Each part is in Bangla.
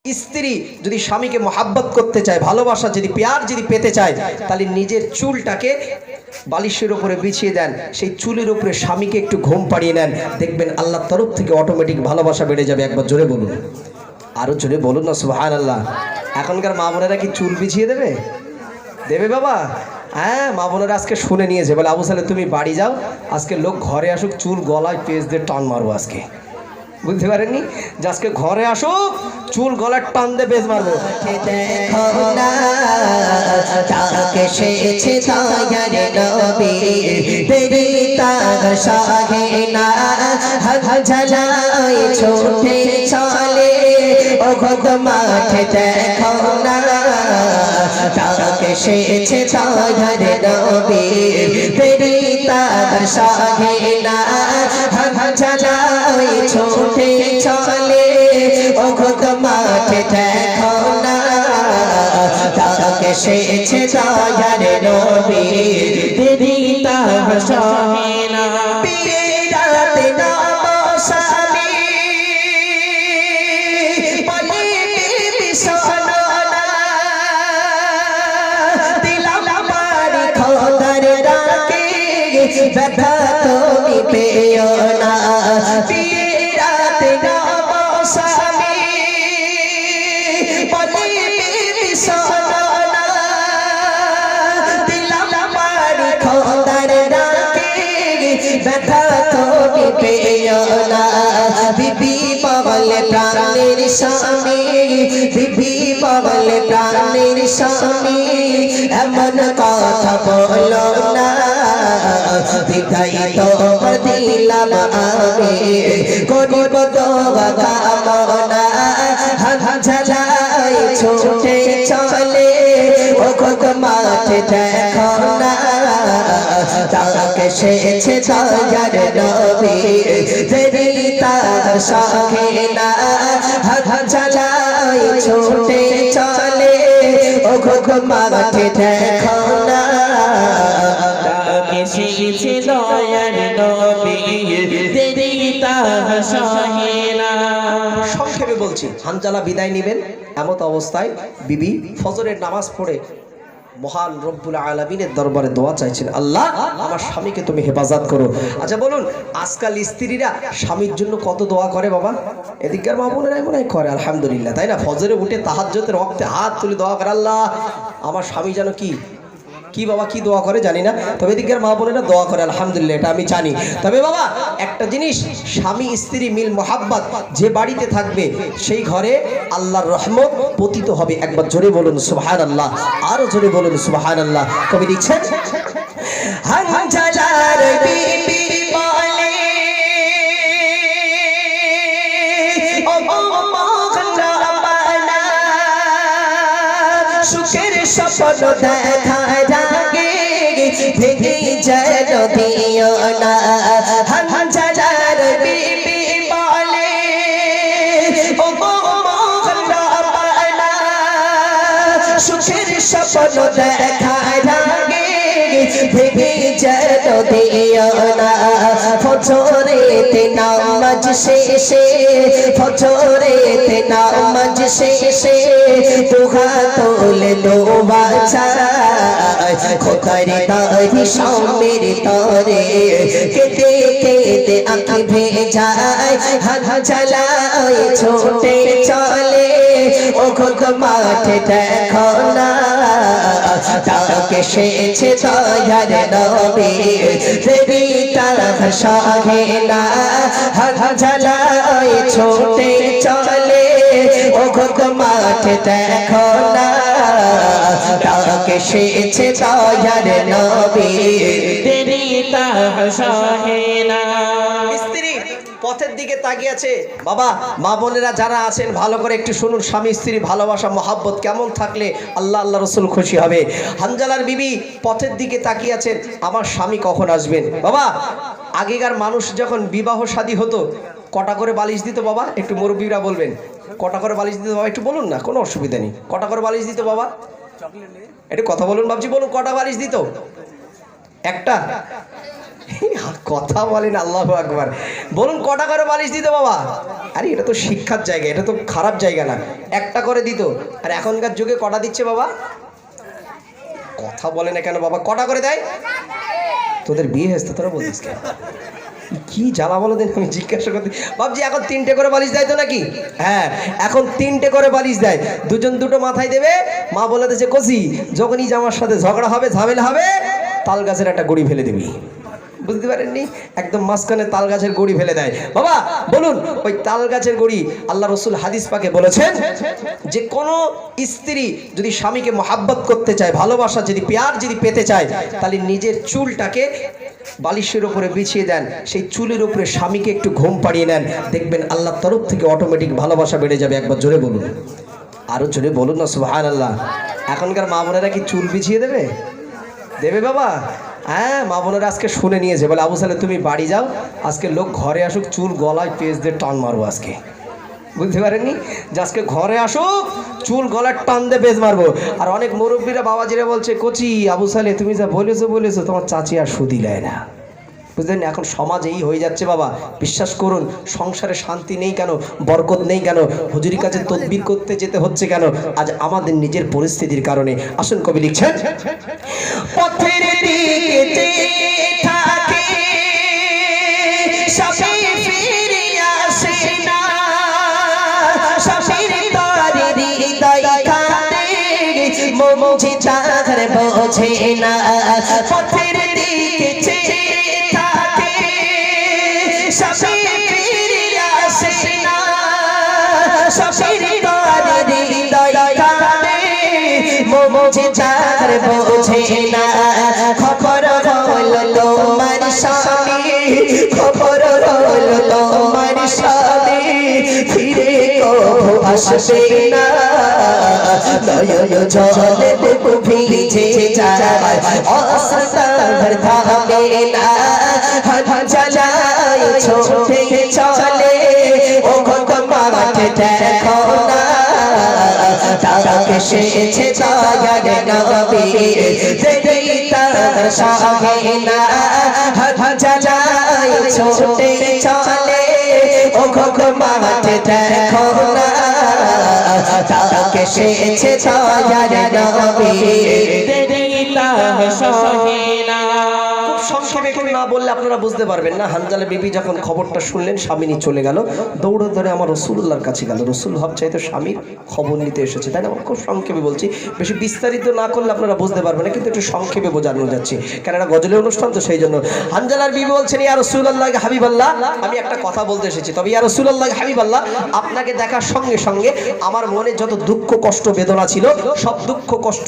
স্ত্রী যদি স্বামীকে মহাব্বত করতে চায়, ভালোবাসা যদি প্যার যদি পেতে চায়, তাহলে নিজের চুলটাকে বালিশের উপরে বিছিয়ে দেন, সেই চুলের উপরে স্বামীকে একটু ঘুম পাড়িয়ে নেন, দেখবেন আল্লাহর তরফ থেকে অটোমেটিক ভালোবাসা বেড়ে যাবে। একবার জোরে বলুন, আরো জোরে বলুন না সুবহানাল্লাহ। এখনকার মা বোনেরা কি চুল বিছিয়ে দেবে? দেবে বাবা? হ্যাঁ, মা বোনেরা আজকে শুনে নিয়েছে, বলে আবু সালে তুমি বাড়ি যাও, আজকে লোক ঘরে আসুক, চুল গলায় পেঁচ দিয়ে টান মারবো আজকে। বুঝতে পারেননি যে আজকে ঘরে আসুক, চুল গলার টান দিয়ে বেশ মারবো। छोटे चले ओ खुद माथे देखो ना ताके शेचे दायर नबी तेरी तहशाहिना पीरात ना मौसमी पली बीबी सोनाना दिला मारी खोदर राके व्यथा तो भी पेयोना বিবি পাগল প্রাণের স্বামী, বিবি পাগল প্রাণের স্বামী, এমন কথা বলো না, বিদায় তো দিলাম আমি, গরিব দোয়া কামনা হাজারাই ছুটে চলে ও কত মাঠে দেখো না তাকে সেছে দয়ার নবী তেরি তহশাহিনা হাজারাই ছুটে চলে ও কত মাঠে দেখো না তাকে সেছে দয়ার নবী তেরি তহশাহিনা। সংক্ষেপে বলছি, হানজালা বিদায় নেবেন, এমত অবস্থায় বিবি ফজরের নামাজ পড়ে মহান রব্বুল আলামিনের দরবারে দোয়া চাইছেন, আল্লাহ আমার স্বামীকে তুমি হেফাজত করো। আচ্ছা বলুন, আজকাল স্ত্রীরা স্বামীর জন্য কত দোয়া করে বাবা? এদিককার মা বোনেরা মনে হয় করে, আলহামদুলিল্লাহ, তাই না? ফজরে উঠে তাহাজ্জুদের ওয়াক্তে হাত তুলে দোয়া করে, আল্লাহ আমার স্বামী যেন কি বাবা কি দোয়া করে জানি না, তবে এদিকের মা বোনেরা দোয়া করে, আলহামদুলিল্লাহ, এটা আমি জানি। তবে বাবা একটা জিনিস, স্বামী স্ত্রী মিল মোহাব্বত যে বাড়িতে থাকবে সেই ঘরে আল্লাহর রহমত পতিত হবে। একবার জোরে বলুন সুবহানাল্লাহ, আরো জোরে বলুন সুবহানাল্লাহ। কবি লিখছেন, হানজালার বিবি বলে ও মোহনা বানা সুখের স্বপ্ন দেখা জাগে ভেঙে যেন দিও না। হানজালার বিবি বলে ও মোহনা বানা সুখের স্বপ্ন দেখা জাগে ভেঙে যেন দিও না। ফজরেতে নামাজ শেষে, ফজরেতে নামাজ শেষে দুহা তোলে দোয়া চায় খোদার দাহি স্বামীর তরে কেটে কেটে আঁখি ভেজায় হাজালায় ছোটে চলে ও খোদ মাঠে দেখো না তাকে সেছে দয়ার নবী তেরি তহশাহিনা হাজারাই ছোটে চলে ও খোদ মাঠে দেখো না তাকে সেছে দয়ার নবী তেরি তহশাহিনা। স্ত্রী পথের দিকে তাকিয়ে আছে। বাবা মা বোনেরা যারা আছেন ভালো করে একটু শুনুন, স্বামী স্ত্রী ভালোবাসা মহাব্বত কেমন থাকলে আল্লাহ আল্লাহ রসুল খুশি হবে। হানজালার বিবি পথের দিকে তাকিয়ে আছেন, আমার স্বামী কখন আসবেন। বাবা আগেকার মানুষ যখন বিবাহ শাদী হতো কটা করে বালিশ দিত বাবা? একটু মুরব্বীরা বলবেন, কটা করে বালিশ দিত বাবা? একটু বলুন না, কোনো অসুবিধা নেই। কটা করে বালিশ দিত বাবা? একটু কথা বলুন বাবজি, বলুন কটা বালিশ দিত? একটা? কথা বলেন, আল্লাহু আকবার। বলুন কটা করে বালিশ দিত বাবা? আরে এটা তো শিক্ষার জায়গা, এটা তো খারাপ জায়গা না, একটা করে দিত। আর এখনকার যুগে কটা দিচ্ছে বাবা? কথা বলে না কেন বাবা? কটা করে দেয়? তোদের বিয়ে হয়েছে তোরা বলছিস কেন? কি জ্বালা বলো দিন, আমি জিজ্ঞাসা করতে ভাবছি এখন 3টে করে বালিশ দেয় তো নাকি? হ্যাঁ, এখন 3টে করে বালিশ দেয়, দুজন দুটো মাথায় দেবে। মা বলে দিয়েছে কচি যখনই জামার সাথে ঝগড়া হবে ঝামেলা হবে তাল গাছের একটা গড়ি ফেলে দিবি। বুঝতে পারেননি? একদম মাঝখানে তাল গাছের গড়ি ফেলে দেয়। বাবা বলুন, ওই তাল গাছের গড়ি আল্লাহ রসুল হাদিস পাকে বলেছেন যে কোনো স্ত্রী যদি স্বামীকে মহাব্বত করতে চায়, ভালোবাসা যদি পেয়ার যদি পেতে চায়, তাহলে নিজের চুলটাকে বালিশের উপরে বিছিয়ে দেন, সেই চুলের উপরে স্বামীকে একটু ঘুম পাড়িয়ে নেন, দেখবেন আল্লাহর তরফ থেকে অটোমেটিক ভালোবাসা বেড়ে যাবে। একবার জোরে বলুন, আরো জোরে বলুন না সুবহানাল্লাহ। এখনকার মা বোনেরা কি চুল বিছিয়ে দেবে? দেবে বাবা? হ্যাঁ, মা বোনেরা আজকে শুনে নিয়েছে, বলে আবু সালে তুমি বাড়ি যাও, আজকে লোক ঘরে আসুক, চুল গলায় পেঁচ দিয়ে টান মারবো আজকে। বুঝতে পারেননি যে আজকে ঘরে আসুক, চুল গলার টান দিয়ে পেঁচ মারবো। আর অনেক মুরব্বীরা বাবাজিরা বলছে কচি আবু সালে তুমি যা বলেছো তোমার চাচি আর সুদি নেয় না। বুঝলেন? এখন সমাজ এই হয়ে যাচ্ছে বাবা। বিশ্বাস করুন, সংসারে শান্তি নেই কেন, বরকত নেই কেন, হুজুরির কাছে তদবির করতে যেতে হচ্ছে কেন? আজ আমাদের নিজের পরিস্থিতির কারণে। আসুন কবি লিখছেন, পথের দিকে থাকে সবে ফিরে আসে না, সবের তরে হৃদয় কাঁদে মুঝে চার বোঝে না। পথের দিকে থাকে সবে ফিরে আসে না, সবের তরে হৃদয় কাঁদে মুঝে চার বোঝে না। খবর হলো তোমার স্বামী, খবর হলো তোমার স্বামী ফিরে কবু আসবে না। নয়ন জলে ভিজে যায় অসতার ধামে না, হাত জ্বালায় ছোটে চলে ও কত মাঠে দেখো না। তাকে এসেছে দয়ার নবী দেরি তার সহে না, হাত জ্বালায় ছোটে চলে ও কত মাঠে দেখো না। তাকে এসেছে দয়ার নবী দেরি তার সহে না। সংক্ষেপে একটু না বললে আপনারা বুঝতে পারবেন না। হানজালা বিবি যখন খবরটা শুনলেন স্বামী চলে গেল, দৌড়ে ধরে আমার রসুল্লাহর কাছে গেল। রসুল ভাবছে তো স্বামীর খবর নিতে এসেছে, তাই না? আমি খুব সংক্ষেপে বলছি, বেশি বিস্তারিত না করলে আপনারা বুঝতে পারবেন না, কিন্তু একটু সংক্ষেপে বোঝানো যাচ্ছে, কেন এটা গজলের অনুষ্ঠান তো সেই জন্য। হানজালার বিবি বলছেন, ইয়া রাসূলুল্লাহ হাবিবাল্লাহ, আমি একটা কথা বলতে এসেছি, তবে ইয়া রাসূলুল্লাহ হাবিবাল্লাহ আপনাকে দেখার সঙ্গে সঙ্গে আমার মনে যত দুঃখ কষ্ট বেদনা ছিল সব দুঃখ কষ্ট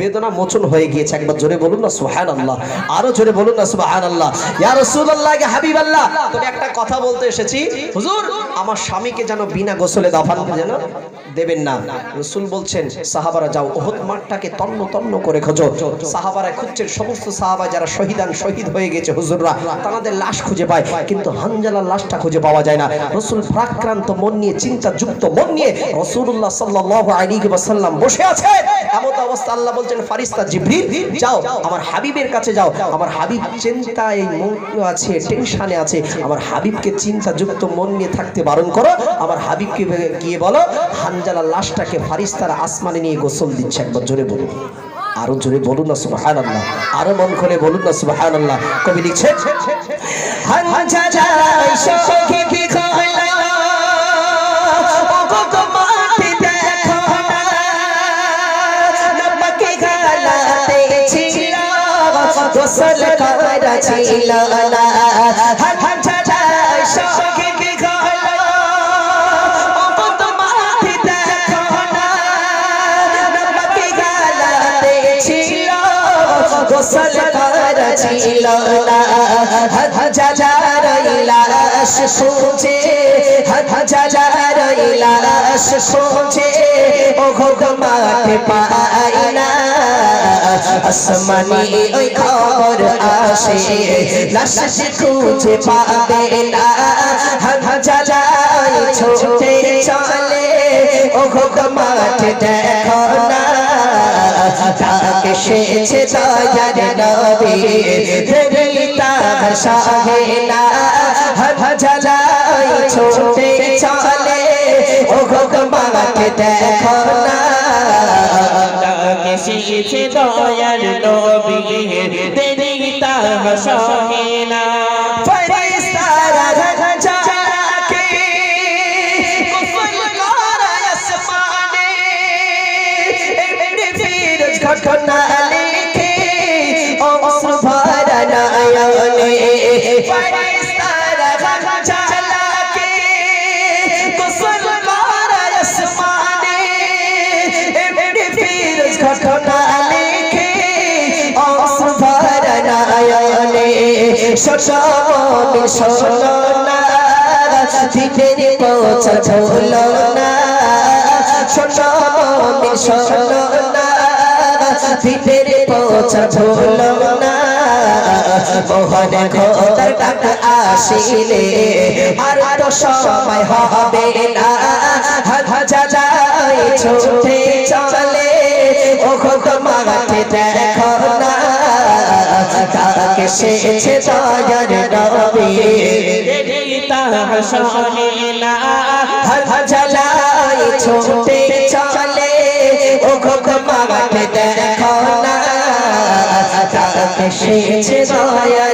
বেদনা মোচন হয়ে গিয়েছে। একবার জোরে বলুন না সুবহানাল্লাহ, আরো জোরে বলুন না সুবহানাল্লাহ। ইয়া রাসূলুল্লাহ হাবিবাল্লাহ, তবে একটা কথা বলতে এসেছি, হুজুর আমার স্বামীকে যেন বিনা গোসলে দাফন যেন দেবেন না। রাসূল বলছেন, সাহাবারা যাও উহুদ মাঠটাকে তন্ন তন্ন করে খোঁজো। সাহাবারা খুঁজছেন, সমস্ত সাহাবা যারা শহীদ হয়ে গেছে হুজুররা তাদের লাশ খুঁজে পায়, কিন্তু হানজালার লাশটা খুঁজে পাওয়া যায় না। রাসূল প্রাক্রান্ত মন নিয়ে, চিন্তাযুক্ত মন নিয়ে রাসূলুল্লাহ সাল্লাল্লাহু আলাইহি ওয়াসাল্লাম বসে আছে। এমন অবস্থা আল্লাহ বলছেন, ফারিস্তা জিবরিল যাও আমার হাবিবের কাছে যাও, আমার হাবিব চিন্তায় আছে, টেনশনে আছে, আমার হাবিবকে চিন্তাযুক্ত মন নিয়ে থাকতে বারণ করো। আমার হাবিবকে গিয়ে বলো হানজালার লাশটাকে ফারিস্তারা আসমানে নিয়ে গোসল দিচ্ছে। একবার জোরে বলুন, আরো জোরে বলুন না সুবহানাল্লাহ, আরো মন খুলে বলুন না সুবহানাল্লাহ। কবি লিখছেন, হানজালা শোকে বিখলা ও গো মাঠে দেখো না, নবকে গালাতে ছিল গোসল করা ছিল না। হানজালা শোকে বিখলা ও গো মাঠে দেখো না, নবকে গালাতে ছিল গোসল করা ছিল না। হাজার লাশ খুঁজে, হাজার লাশ খুঁজে ও গো মাঠে পাই না। আসমানি ওই খবর আসে লাশ খুঁজে পাবে না। হাজার ছোটে চলে ও গো মাঠে দেখো না। ডাকে এসেছে দয়ার নবী দেরি তার সহে না ঝালাই ছোটে চলে ও গো মাকে দেখো না ডাকে এসেছে দয়ার নবী দেরি তার সহে না ফেরেশতারা যাকে কুফর করায় আসমানে এমনি ফিরোজ ঘটনা লিখে ও সুবহানা নয়নে ফেরেশতারা যাকে কুফর করায় আসমানে এমনি ফিরোজ ঘটনা লিখে ও সুবহানা নয়নে শোনো শোনো না দিনের পৌঁছা ঝোলো না শোনো শোনো না দিনের পৌঁছা ঝোলো না মোহন খোদার ডাক আসিলে আর তো সময় হবে না হাজারাই ছুটে চলে ও খোদা মাকে দেখো না ডাকে এসেছে দয়ার নবী দেরি তার সহে না ঝালাই ছুটে চলে ও খোদা মাকে দেখো না ডাকে এসেছে দয়ার